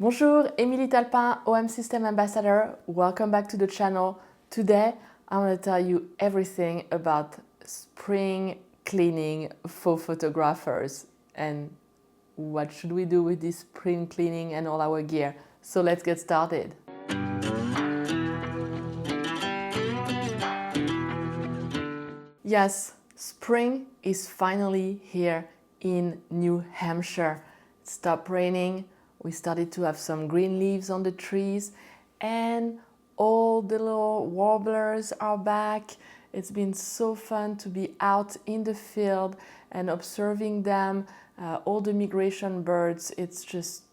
Bonjour, Émilie Talpin, OM System Ambassador. Welcome back to the channel. Today, I want to tell you everything about spring cleaning for photographers and what should we do with this spring cleaning and all our gear. So let's get started. Yes, spring is finally here in New Hampshire. It stopped raining. We started to have some green leaves on the trees and all the little warblers are back. It's been so fun to be out in the field and observing them, all the migration birds. It's just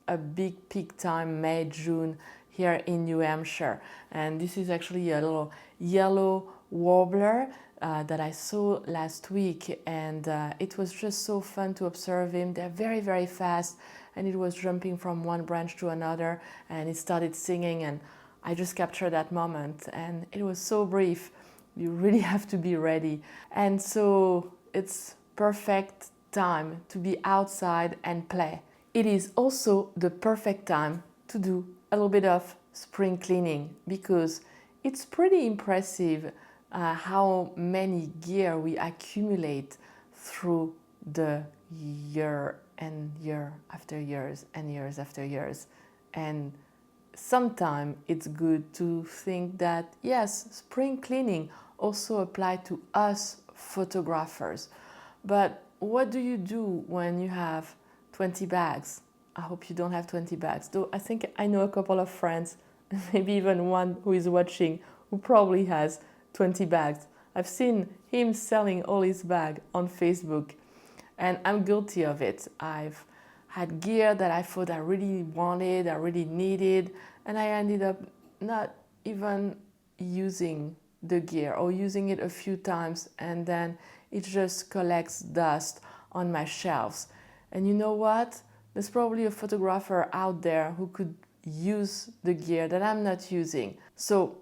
a big peak time, May, June, here in New Hampshire. And this is actually a little yellow warbler that I saw last week, and it was just so fun to observe him. They're very, very fast, and it was jumping from one branch to another, and it started singing, and I just captured that moment, and it was so brief. You really have to be ready. And so it's perfect time to be outside and play. It is also the perfect time to do a little bit of spring cleaning because it's pretty impressive how many gear we accumulate through the year and year after years and years after years. And sometimes it's good to think that yes, spring cleaning also applies to us photographers. But what do you do when you have 20 bags? I hope you don't have 20 bags, though I think I know a couple of friends, maybe even one who is watching, who probably has 20 bags. I've seen him selling all his bags on Facebook, and I'm guilty of it. I've had gear that I thought I really wanted, I really needed, and I ended up not even using the gear or using it a few times, and then it just collects dust on my shelves. And you know what? There's probably a photographer out there who could use the gear that I'm not using. So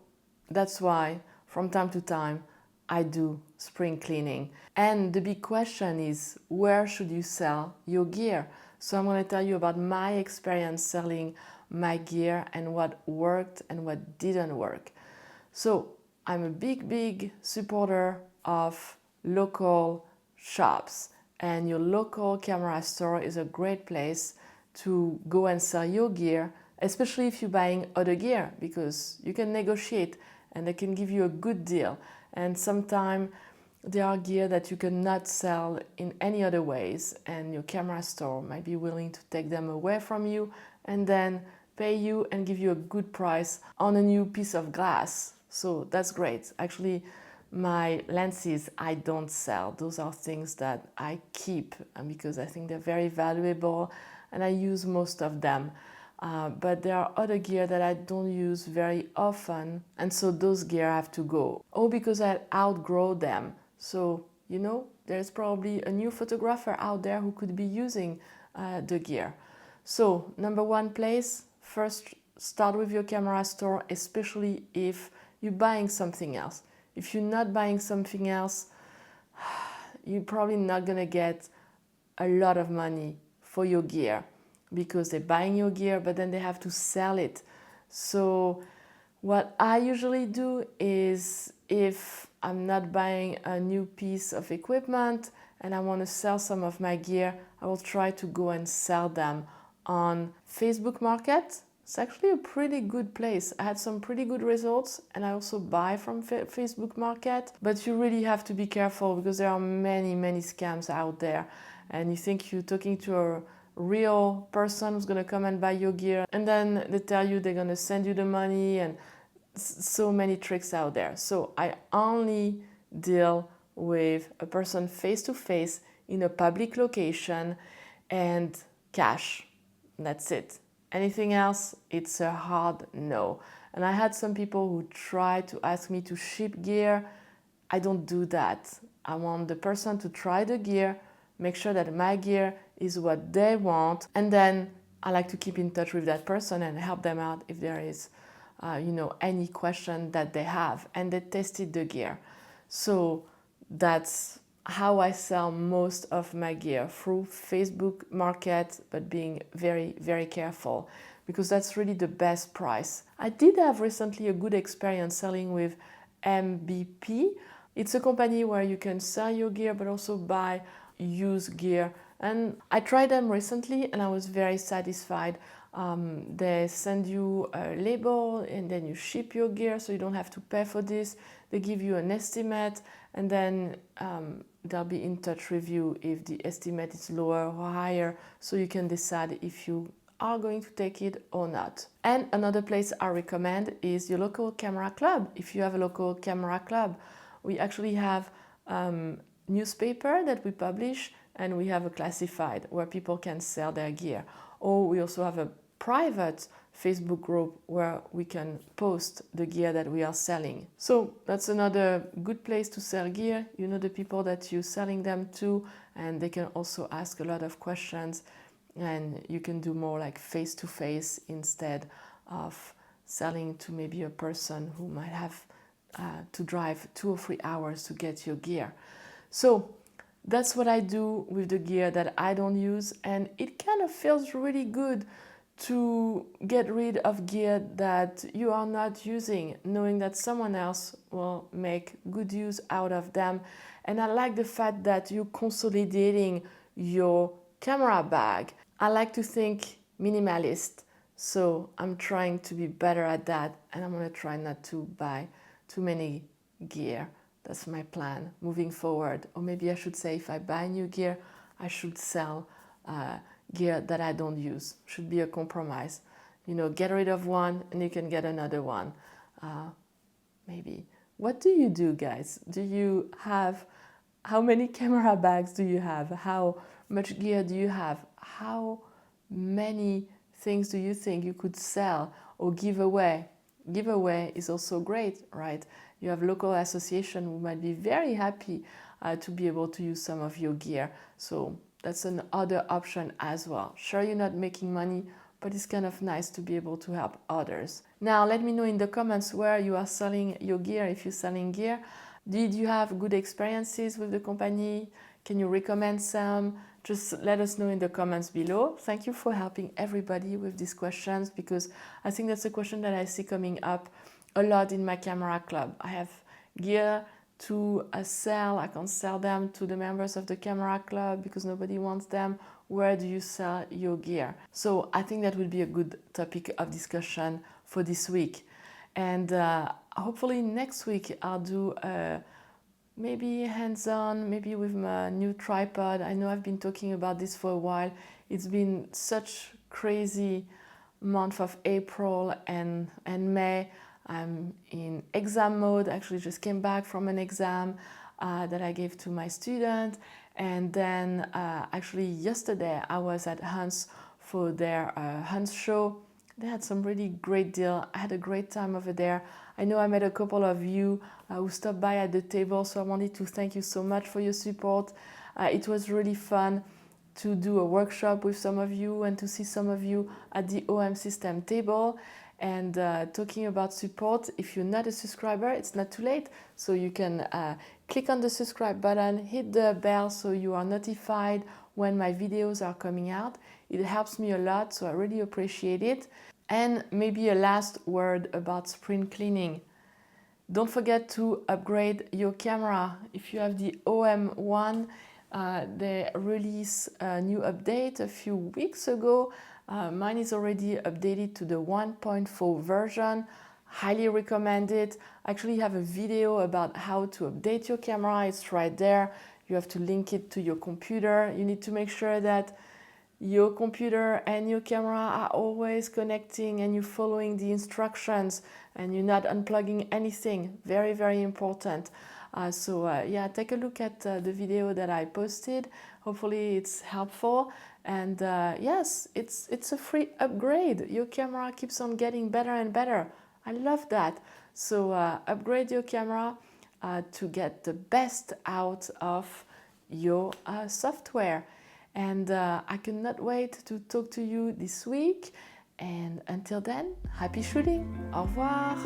that's why from time to time I do spring cleaning. And the big question is, where should you sell your gear? So I'm going to tell you about my experience selling my gear and what worked and what didn't work. So I'm a big supporter of local shops, and your local camera store is a great place to go and sell your gear, especially if you're buying other gear, because you can negotiate and they can give you a good deal. And sometimes there are gear that you cannot sell in any other ways, and your camera store might be willing to take them away from you and then pay you and give you a good price on a new piece of glass. So that's great. Actually, my lenses I don't sell. Those are things that I keep because I think they're very valuable and I use most of them. But there are other gear that I don't use very often, and so those gear have to go. Or because I outgrow them. So, you know, there's probably a new photographer out there who could be using the gear. So, number one place, first start with your camera store, especially if you're buying something else. If you're not buying something else, you're probably not gonna get a lot of money for your gear, because they're buying your gear, but then they have to sell it. So what I usually do is, if I'm not buying a new piece of equipment and I want to sell some of my gear, I will try to go and sell them on Facebook Market. It's actually a pretty good place. I had some pretty good results, and I also buy from Facebook Market. But you really have to be careful because there are many scams out there, and you think you're talking to a real person who's gonna come and buy your gear, and then they tell you they're gonna send you the money, and so many tricks out there. So I only deal with a person face to face in a public location and cash. That's it. Anything else, it's a hard no. And I had some people who tried to ask me to ship gear. I don't do that. I want the person to try the gear, make sure that my gear is what they want, and then I like to keep in touch with that person and help them out if there is any question that they have, and they tested the gear. So that's how I sell most of my gear, through Facebook Market, but being very careful, because that's really the best price. I did have recently a good experience selling with MBP. It's a company where you can sell your gear but also buy used gear, and I tried them recently and I was very satisfied. They send you a label and then you ship your gear, so you don't have to pay for this. They give you an estimate, and then they'll be in touch with you if the estimate is lower or higher, so you can decide if you are going to take it or not. And another place I recommend is your local camera club. If you have a local camera club, we actually have newspaper that we publish, and we have a classified where people can sell their gear. Or we also have a private Facebook group where we can post the gear that we are selling. So that's another good place to sell gear. You know the people that you're selling them to, and they can also ask a lot of questions, and you can do more like face-to-face instead of selling to maybe a person who might have to drive 2 or 3 hours to get your gear. So that's what I do with the gear that I don't use, and it kind of feels really good to get rid of gear that you are not using, knowing that someone else will make good use out of them. And I like the fact that you're consolidating your camera bag. I like to think minimalist, so I'm trying to be better at that, and I'm going to try not to buy too many gear. That's my plan moving forward. Or maybe I should say, if I buy new gear, I should sell gear that I don't use. Should be a compromise. You know, get rid of one and you can get another one. Maybe. What do you do, guys? Do you have, how many camera bags do you have? How much gear do you have? How many things do you think you could sell or give away? Giveaway is also great, right? You have local association who might be very happy to be able to use some of your gear. So that's another option as well. Sure, you're not making money, but it's kind of nice to be able to help others. Now, let me know in the comments where you are selling your gear, if you're selling gear. Did you have good experiences with the company? Can you recommend some? Just let us know in the comments below. Thank you for helping everybody with these questions, because I think that's a question that I see coming up a lot in my camera club. I have gear to sell. I can't sell them to the members of the camera club because nobody wants them. Where do you sell your gear? So I think that will be a good topic of discussion for this week. And hopefully next week I'll do maybe hands-on, maybe with my new tripod. I know I've been talking about this for a while. It's been such crazy month of April and May. I'm in exam mode. Actually just came back from an exam that I gave to my student. And then actually yesterday I was at Hans for their Hans show. They had some really great deal. I had a great time over there. I know I met a couple of you who stopped by at the table, so I wanted to thank you so much for your support. It was really fun to do a workshop with some of you and to see some of you at the OM System table. And talking about support, if you're not a subscriber, it's not too late. So you can click on the subscribe button, hit the bell so you are notified when my videos are coming out. It helps me a lot, so I really appreciate it. And maybe a last word about spring cleaning. Don't forget to upgrade your camera. If you have the OM1, they released a new update a few weeks ago. Mine is already updated to the 1.4 version. Highly recommend it. I actually have a video about how to update your camera. It's right there. You have to link it to your computer. You need to make sure that your computer and your camera are always connecting and you're following the instructions and you're not unplugging anything. Very, very important. Yeah, take a look at the video that I posted. Hopefully it's helpful. And yes, it's a free upgrade. Your camera keeps on getting better and better. I love that. So upgrade your camera to get the best out of your software. And I cannot wait to talk to you this week. And until then, happy shooting. Au revoir.